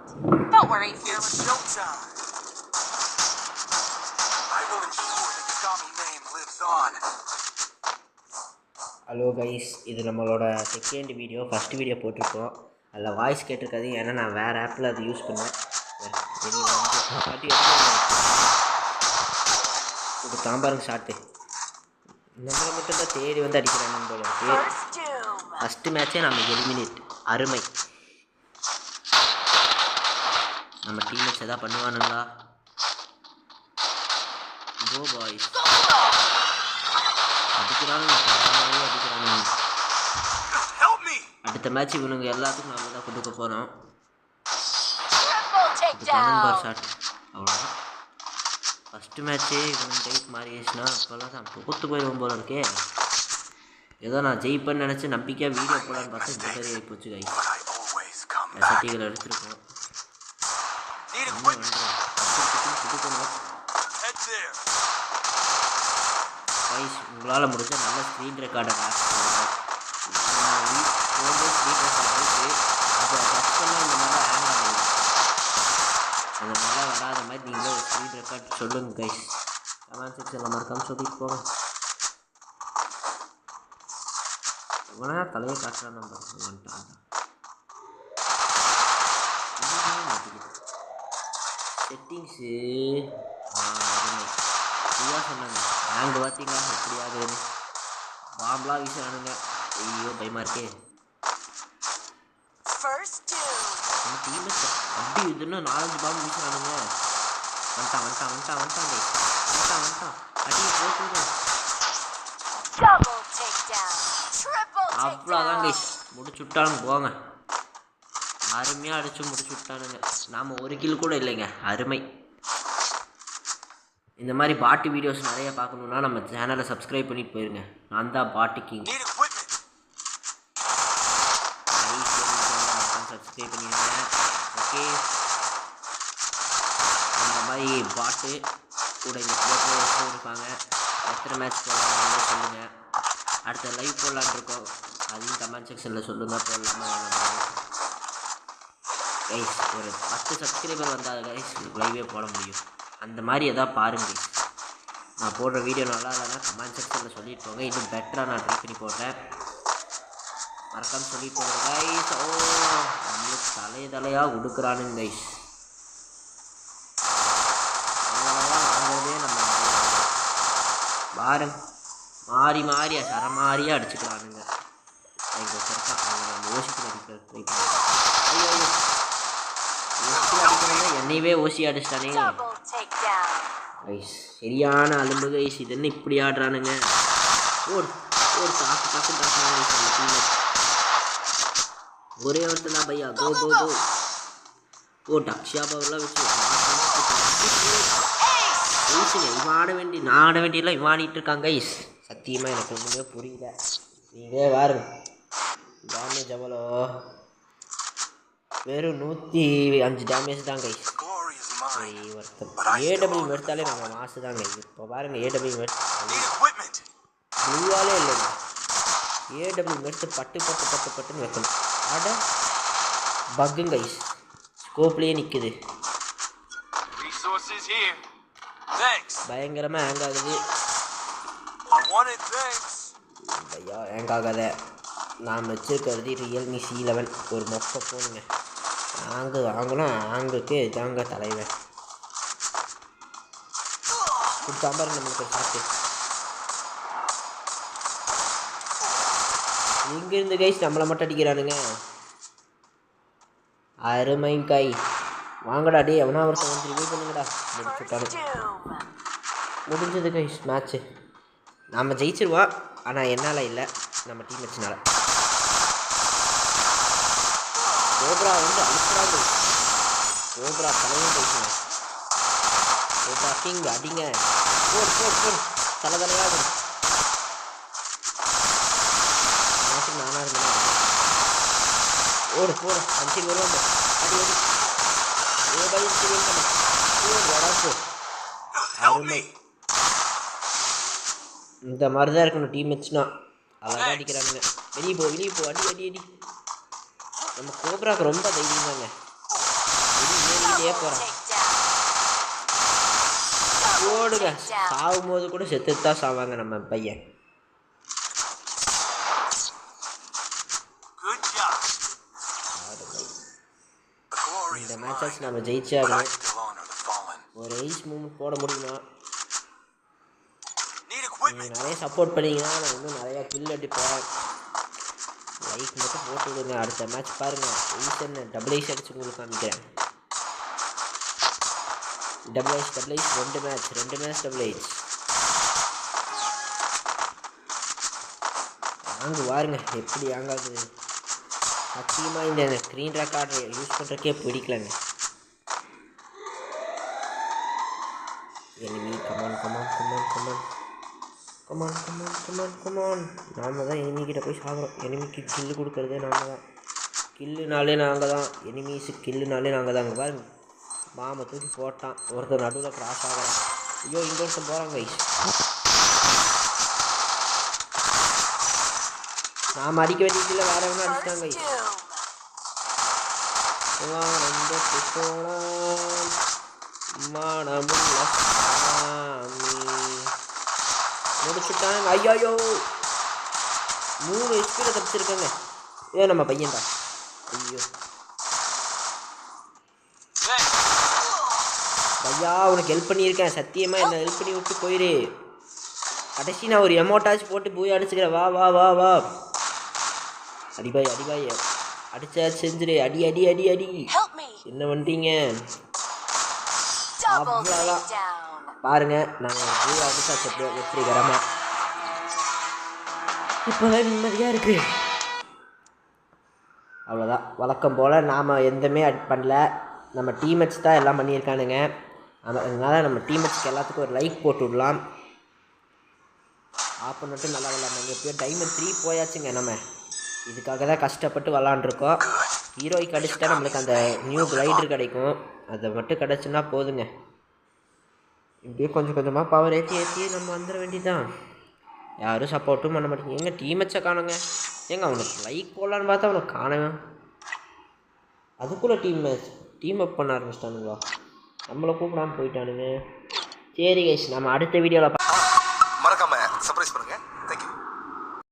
out. Don't worry. It's showtime. I will ensure the Kagami name lives on. Hello guys, இது நம்மளோட second video. First video போட்டிருக்கோம், அதில் voice கேட்டிருக்காது. ஏன்னா நான் வேறு ஆப்பில் அது யூஸ் பண்ணேன். இப்போ தாம்பாருங்க ஷார்ட்டு நம்மளை மட்டும்தான் தேடி வந்து அடிக்கிறாங்க போல இருக்கு. ஃபஸ்ட்டு மேட்சே நம்ம எலிமினேட். அருமை. நம்ம டீம்மேட்ஸ் எதாவது பண்ணுவானுங்களா? கோ பாய்ஸ். அடிக்கிறானுங்க. அடுத்த மேட்ச் இவனுங்க எல்லாத்துக்கும் நம்ம தான் கொடுக்க போகிறோம். பார் ஷாட் அவ்வளோதான். ஃபஸ்ட்டு மேட்ச்சே இவனுங்க டைப் மாறிடுச்சுன்னா அப்போல்லாம் நான் தோற்று போயிடுவோம் போல இருக்கே. ஏதோ நான் ஜெயிப்பேன்னு நினச்சி நம்பிக்கையாக வீடியோ போடலான்னு பார்த்தா இந்த மாதிரி ஆகி போச்சு. கை சட்டிகளை எடுத்துருக்கோம். கொடுக்கணும் கைஸ். உங்களால் முடிஞ்சால் நல்ல ஸ்க்ரீன் ரெக்கார்டர் ஆப் ஃபோன்லேயே ஸ்க்ரீன் ரெக்கார்டர் இருக்குது. அதை டச் பண்ணால் இந்த மாதிரி ஹேங் ஆகுது. அந்த மாதிரி வராத மாதிரி நீங்களே ஒரு ஸ்க்ரீன் ரெக்கார்ட் சொல்லுங்கள் கைஸ். கமெண்ட் செக்ஷனில் மறக்காமல் சொல்லிட்டு போங்க. எவ்வளோ தலையை காட்டுறான் நம்ம வந்துட்டான். செட்டிங்ஸு இதுதான் சொன்னாங்க. ஹேங்கு பார்த்தீங்களா எப்படி ஆகுதுன்னு. பாம்பெலாம் வீசுறானுங்க. ஐயோ பயமாக இருக்கே. நம்ம டீம்மேட்ஸ் அப்படி இதுன்னு 4-5 பாம்பு வீசுறானுங்க. வந்துட்டான் அடி போட்டு அவ்வளோதான் கைஸ். முடிச்சு விட்டானுங்க போங்க. அருமையாக அடித்து முடிச்சு விட்டானுங்க. நாம் ஒரு கில் கூட இல்லைங்க. அருமை. இந்த மாதிரி பாட்டு வீடியோஸ் நிறைய பார்க்கணுன்னா நம்ம சேனலை சப்ஸ்கிரைப் பண்ணிட்டு போயிருங்க. நான் தான் பாட்டு கிங். சப்ஸ்கிரைப் பண்ணிடுங்க. ஓகே, இந்த மாதிரி பாட்டு கூட இந்த போட்டோ இருப்பாங்க. எத்தனை மேட்ச் போடலாம்னு சொல்லுங்கள். அடுத்த லைவ் போடலான்னு இருக்கோம். அதையும் கமெண்ட் செக்ஷனில் சொல்லுங்கள். போடலாமா கைஸ்? ஒரு 10 சப்ஸ்கிரைபர் வந்தால் கைஸ் லைவே போட முடியும். அந்த மாதிரி எதாவது பாருங்க கைஸ். நான் போடுற வீடியோ நல்லா இல்லைன்னா கமெண்ட் செக்ஷனில் சொல்லிட்டு போங்க. இன்னும் பெட்டராக நான் ட்ரை பண்ணி போடுறேன். மறக்காமல் சொல்லிட்டு போங்க கைஸ். ஓ, நம்மளுக்கு தலையாக கொடுக்குறானுங்க கைஸ். அவ்வளோதான் வாங்குறதே நம்ம பாருங்க. மாறி சரமாரியாக அடிச்சுக்கிறானுங்க. எங்கள் நம்ம ஓசிக்கு அடிக்கிற ட்ரை பண்ணி. ஐயோ ஓசி அடிக்கிறவங்க என்னையவே ஓசி அடிச்சிட்டானே கைஸ். சரியான அலும்பு கைஸ். இது என்ன இப்படி ஆடுறானுங்க? ஒரு தாக்கு ஒரே ஒருத்தர் தான் பையா. டக்ஷியா பவர்லாம் வச்சு இவன் ஆட வேண்டி நான் ஆட வேண்டியெல்லாம் இவன் ஆடிட்டு இருக்காங்க கைஸ். சத்தியமாக எனக்கு ஒன்றுமே புரியல. நீங்கள் பாருங்க டேமேஜ் எவ்வளோ? வெறும் 105 டேமேஜ் தான் கைஸ். ஏடபிள்யூ எடுத்தாலே நம்ம மாசு தான் கைஸ். இப்போ பாருங்கள் ஏடபிள்யூ எடுத்து ப்ளூவாலே இல்லைங்க. ஏடபிள்யூ எடுத்து பட்டுன்னு வைக்கணும். ஆட பக்குங்க கைஸ். ஸ்கோப்லேயே நிற்குது. பயங்கரமாக ஹேங் ஆகுது ஐயா. ஹேங் ஆகாத. நான் வச்சுருக்கிறது ரியல்மி C11. ஒரு மொக்க போனுங்க. வாங்கினா ஆங்குக்கு இதாங்க தலைவன். கொடுத்தாம்பாரு நம்மளுக்கு சாப்பிட்டு. இங்கேருந்து கைஸ் நம்மளை மட்டும் அடிக்கிறானுங்க. அருமை கை. வாங்கடா டே. எவனா ஒருத்தன் வந்து ரிவ்யூ பண்ணுங்கடா. முடிச்சுட்டானு. முடிஞ்சது கைஸ் மேட்ச்சு. நாம் ஜெயிச்சிருவோம். ஆனால் என்னால் இல்லை, நம்ம டீம் வச்சுனால. கோப்ரா வந்து அழுத்துறாங்க. கோப்ரா தலையும் பேசுங்க. கோப்ரா கிங் அடிங்க. போர் தலையாக நானாக இருந்தேன். போடு அஞ்சு வருவாங்க. அடி அருமை. இந்த மாதிரி தான் இருக்கணும் டீம் மேட்ச்னா. அழகாக அடிக்கிறானுங்க. வெளியே போ அடி. நம்ம கோப்ராக்கு ரொம்ப தைரியம் தாங்க. அடிச்சே போகிறான். ஓடுங்க, சாகும்போது கூட செத்து தான் சாவாங்க நம்ம பையன். இந்த மேட்சஸ் நம்ம ஜெயிச்சே ஆகணும். ஒரு ஐஸ் மூமெண்ட் போட முடியுமா? நீங்கள் நிறைய சப்போர்ட் பண்ணிங்கன்னா நான் இன்னும் நிறையா கில் அடிப்பேன். லைக் மட்டும் போட்டு விடுங்க. அடுத்த மேட்ச் பாருங்கள், ஐஸ் டபுள் ஐஸ் அடிச்சு உங்களுக்கு காமிக்கிறேன். டபுள் ஐஸ் ரெண்டு மேட்ச் டபுள் ஐஸ். வாங்க பாருங்க எப்படி ஆங்காது. சத்தியமாக இந்த ஸ்க்ரீன் ரெக்கார்டை யூஸ் பண்ணுறக்கே பிடிக்கலங்க. Enemy come on. நாம தான் எனிமிக்கிட்ட போய் சாகுறோம். எனிமிக்கு கில்லு கொடுக்குறதே நாங்கள் தான். கில்லுனாலே நாங்கள் தான். எனிமீஸு கில்லுனாலே நாங்கள் தான். அங்கே பாருங்க, மாமை தூக்கி போட்டான். ஒருத்தர் நடுவில் கிராஸ் ஆகிறான். ஐயோ, இங்கே ஒருத்தன் போகிறாங்க ஐஸ். நாம் அடிக்க வேண்டியதில்லை, வேற எவனா அடிச்சிட்டாங்க ஐஸ். முடிச்சுட்டாங்க. ஐயோ 3 ஹெச்பியில் தப்பிச்சிருக்காங்க. ஏன் நம்ம பையன் தான். ஐயோ ஐயா, உனக்கு ஹெல்ப் பண்ணியிருக்கேன். சத்தியமாக என்ன ஹெல்ப் பண்ணி விட்டு போயிரு. கடைசி நான் ஒரு எமௌண்ட்டாச்சு போட்டு போய் அடிச்சுக்கிறேன். வா வா வா வா. அடிபாய் அடிச்சா செஞ்சிரு. அடி என்ன பண்ணுறீங்க? அவ்வளோதான் பாருங்க, நாங்கள் போய் அடிச்சாச்சு வெற்றிகரமாக. இப்போதான் நிம்மதியாக இருக்குது. அவ்வளோதான், வழக்கம் போல் நாம் எந்தமே பண்ணல. நம்ம டீம்மேட்ஸ் தான் எல்லாம் பண்ணியிருக்கானுங்க. அதனால் நம்ம டீம்மேட்ஸ்க்கு எல்லாத்துக்கும் ஒரு லைக் போட்டு விடலாம். ஆப்போனட்டும் நல்லா விளாட்றாங்க. எப்படியோ டைமண்ட் 3 போயாச்சுங்க. நம்ம இதுக்காக தான் கஷ்டப்பட்டு விளாண்டுருக்கோம். ஹீரோய்க்கு அடிச்சுட்டா நம்மளுக்கு அந்த நியூ கிளைடர் கிடைக்கும். அதை மட்டும் கிடச்சுன்னா போதுங்க. இப்படியே கொஞ்சம் கொஞ்சமாக பவர் ஏற்றி நம்ம வந்துட வேண்டியதான். யாரும் சப்போர்ட்டும் பண்ண மாட்டேங்க. எங்கள் டீம்மேட்ஸை காணுங்க. ஏங்க அவனுக்கு லைக் போடலான்னு பார்த்தா அவனுக்கு காணுங்க. அதுக்குள்ளே டீம் அப் பண்ண ஆரம்பிச்சிட்டானுங்களா? நம்மளை கூப்பிடாமல் போயிட்டானுங்க. சரி கைஸ், நம்ம அடுத்த வீடியோவில்